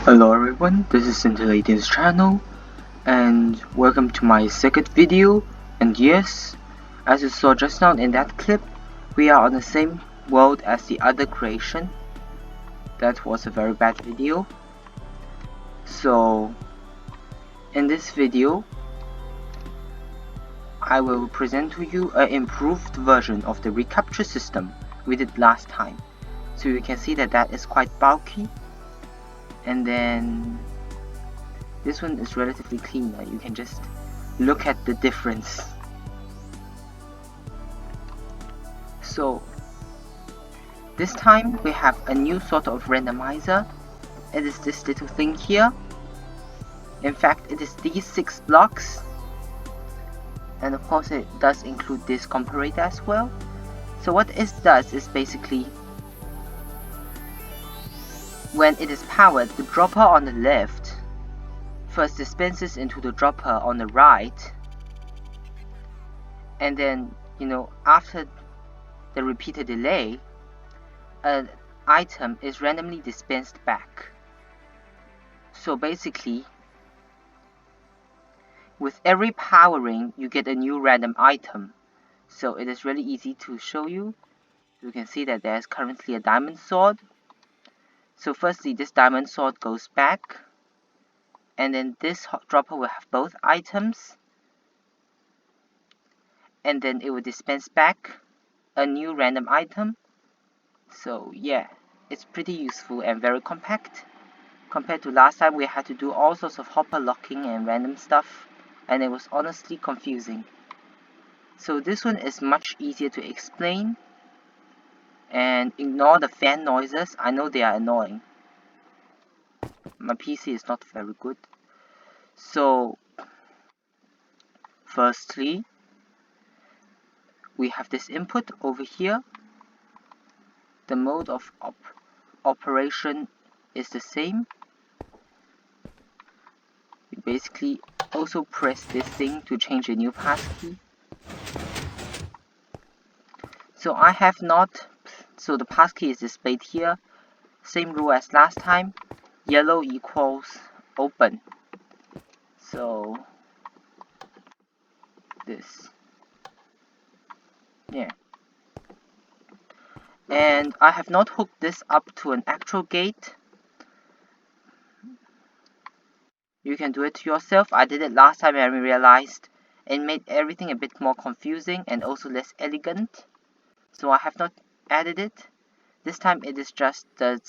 Hello everyone, this is Cynthylathien's channel and welcome to my second video. And yes, as you saw just now in that clip, we are on the same world as the other creation. That was a very bad video. So in this video, I will present to you an improved version of the ReCAPTCHA system we did last time. So you can see that is quite bulky, and then this one is relatively cleaner. You can just look at the difference. So this time we have a new sort of randomizer. It is this little thing here. In fact, it is these 6 blocks, and of course it does include this comparator as well. So what it does is basically, when it is powered, the dropper on the left first dispenses into the dropper on the right, and then, after the repeated delay, an item is randomly dispensed back. So basically, with every powering, you get a new random item. So it is really easy to show you. You can see that there's currently a diamond sword. So firstly, this diamond sword goes back, and then this dropper will have both items, and then it will dispense back a new random item. So yeah, it's pretty useful and very compact. Compared to last time, we had to do all sorts of hopper locking and random stuff, and it was honestly confusing. So this one is much easier to explain, and ignore the fan noises. I know they are annoying. My PC is not very good. So firstly, we have this input over here. The mode of operation is the same. You basically also press this thing to change a new passkey. So the passkey is displayed here. Same rule as last time. Yellow equals open. So this. Yeah. And I have not hooked this up to an actual gate. You can do it yourself. I did it last time and realized it made everything a bit more confusing and also less elegant. So I have not added it. This time it is just the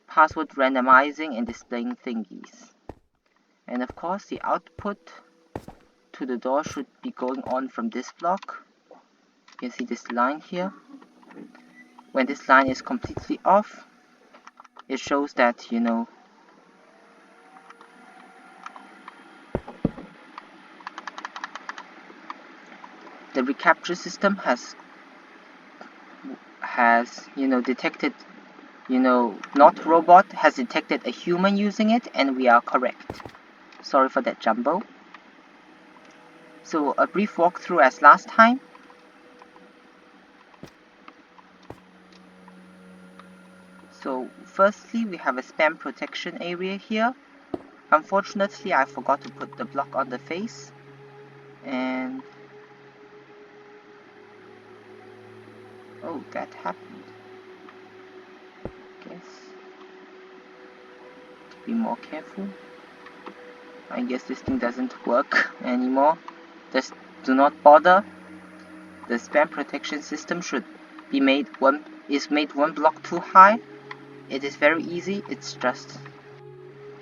password randomizing and displaying thingies. And of course the output to the door should be going on from this block. You can see this line here. When this line is completely off, it shows that, the ReCAPTCHA system has detected, not robot, has detected a human using it, and we are correct. Sorry for that jumbo. So a brief walkthrough as last time. So firstly, we have a spam protection area here. Unfortunately, I forgot to put the block on the face, and oh, that happened. Guess be more careful. I guess this thing doesn't work anymore. Just do not bother. The spam protection system is made one block too high. It is very easy. It's just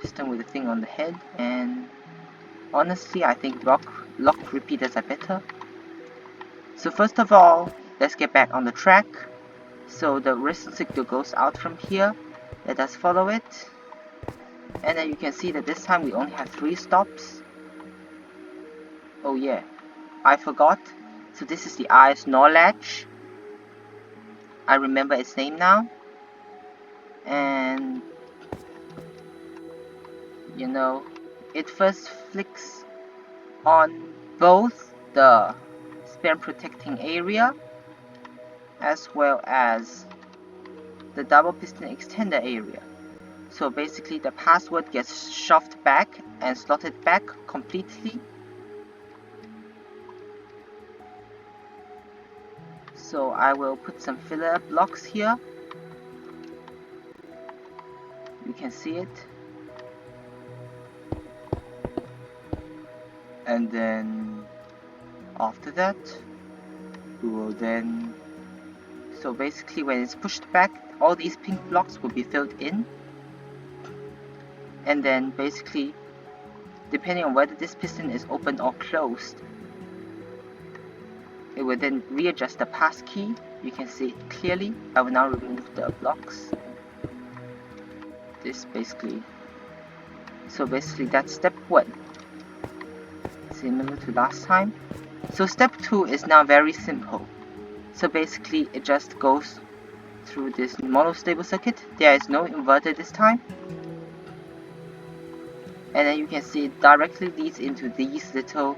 system with a thing on the head, and honestly, I think lock repeaters are better. So first of all, let's get back on the track. So the redstone signal goes out from here. Let us follow it. And then you can see that this time we only have 3 stops. Oh yeah, I forgot. So this is the IS Knowledge. I remember its name now. And it first flicks on both the spam protecting area as well as the double piston extender area. So basically the password gets shoved back and slotted back completely. So I will put some filler blocks here. You can see it. And then after that, we will then, so basically when it's pushed back, all these pink blocks will be filled in. And then basically, depending on whether this piston is open or closed, it will then readjust the pass key. You can see it clearly. I will now remove the blocks. This basically, so basically that's step 1. Similar to last time. So step 2 is now very simple. So basically it just goes through this monostable circuit. There is no inverter this time. And then you can see it directly leads into these little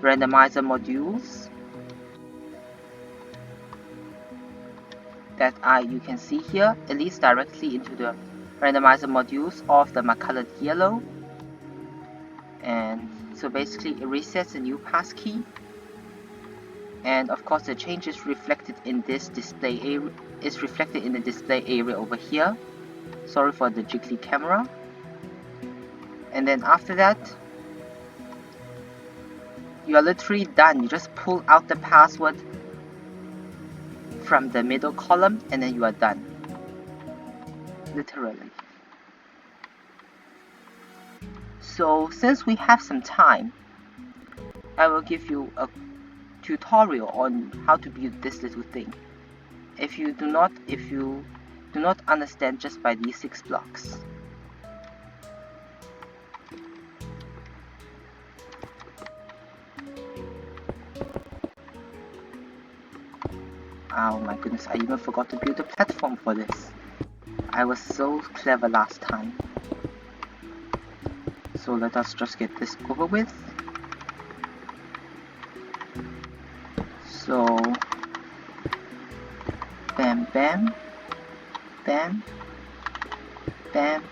randomizer modules that you can see here. It leads directly into the randomizer modules of the colored yellow. And so basically it resets a new pass key. And of course the change is reflected in this display area. It's reflected in the display area over here. Sorry for the jiggly camera. And then after that, you are literally done. You just pull out the password from the middle column and then you are done. Literally. So since we have some time, I will give you a tutorial on how to build this little thing. If you do not understand just by these 6 blocks. Oh my goodness, I even forgot to build a platform for this. I was so clever last time. So let us just get this over with. So, bam, bam, bam, bam.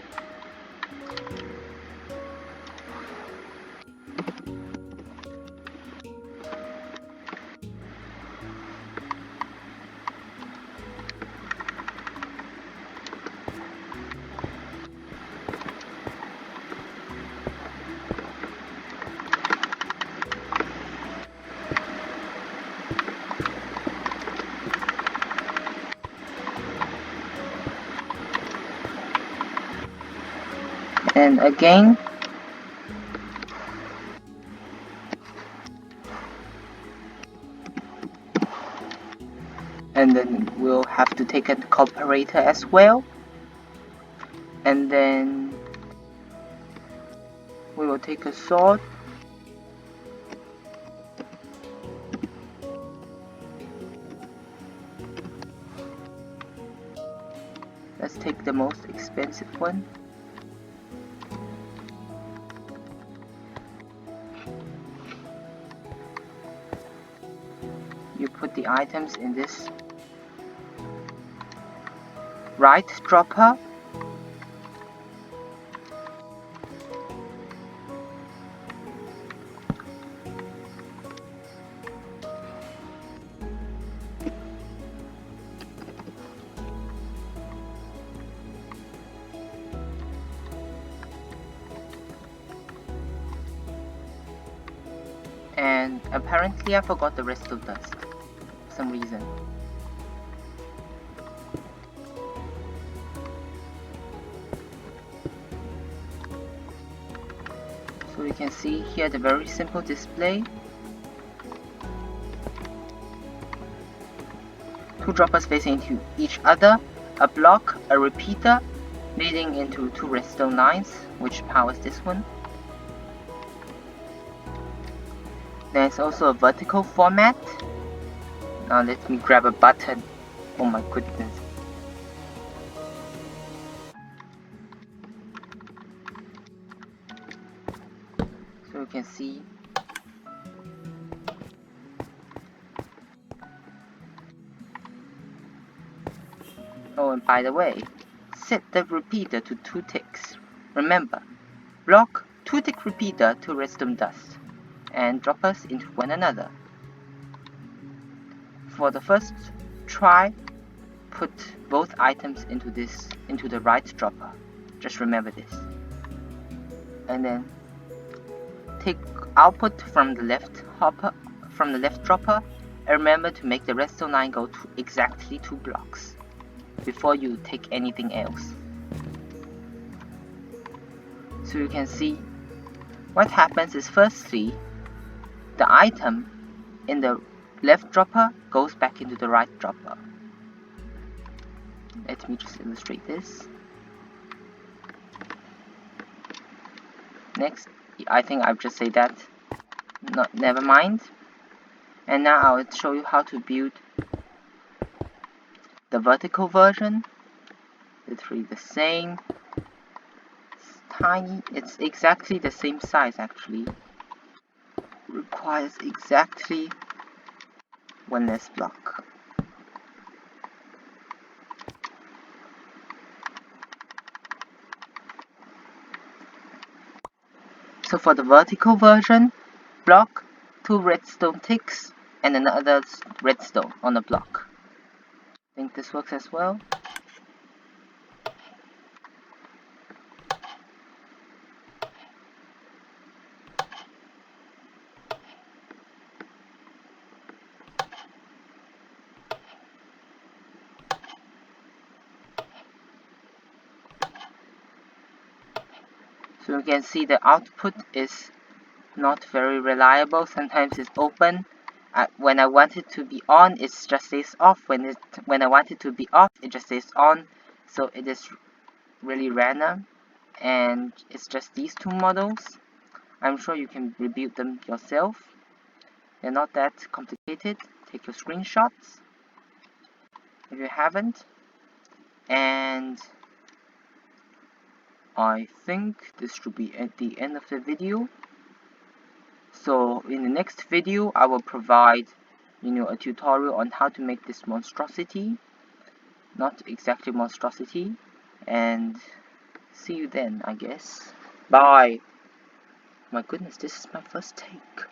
And again, and then we'll have to take a comparator as well, and then we will take a sword let's take the most expensive one. You put the items in this right dropper. And apparently I forgot the rest of dust for some reason. So you can see here the very simple display. 2 droppers facing into each other, a block, a repeater leading into 2 redstone lines, which powers this one. There's also a vertical format. Now let me grab a button. Oh my goodness. So you can see oh, and by the way, set the repeater to 2 ticks. Remember, block 2 tick repeater to redstone dust and drop us into one another. For the first try, put both items into the right dropper. Just remember this. And then take output from the left dropper, and remember to make the redstone line go to exactly 2 blocks before you take anything else. So you can see what happens is, firstly, the item in the left dropper goes back into the right dropper. Let me just illustrate this. Next, I think I've just said that. Never mind. And now I'll show you how to build the vertical version. Literally the same. It's tiny. It's exactly the same size actually. Requires exactly 1 less block. So for the vertical version, block 2 redstone ticks and another redstone on the block. I think this works as well. So you can see the output is not very reliable. Sometimes it's open. When I want it to be on, it just stays off. When I want it to be off, it just stays on. So it is really random. And it's just these 2 models. I'm sure you can rebuild them yourself. They're not that complicated. Take your screenshots if you haven't. And I think this should be at the end of the video. So in the next video, I will provide a tutorial on how to make this monstrosity. Not exactly monstrosity. And see you then, I guess. Bye. My goodness, this is my first take.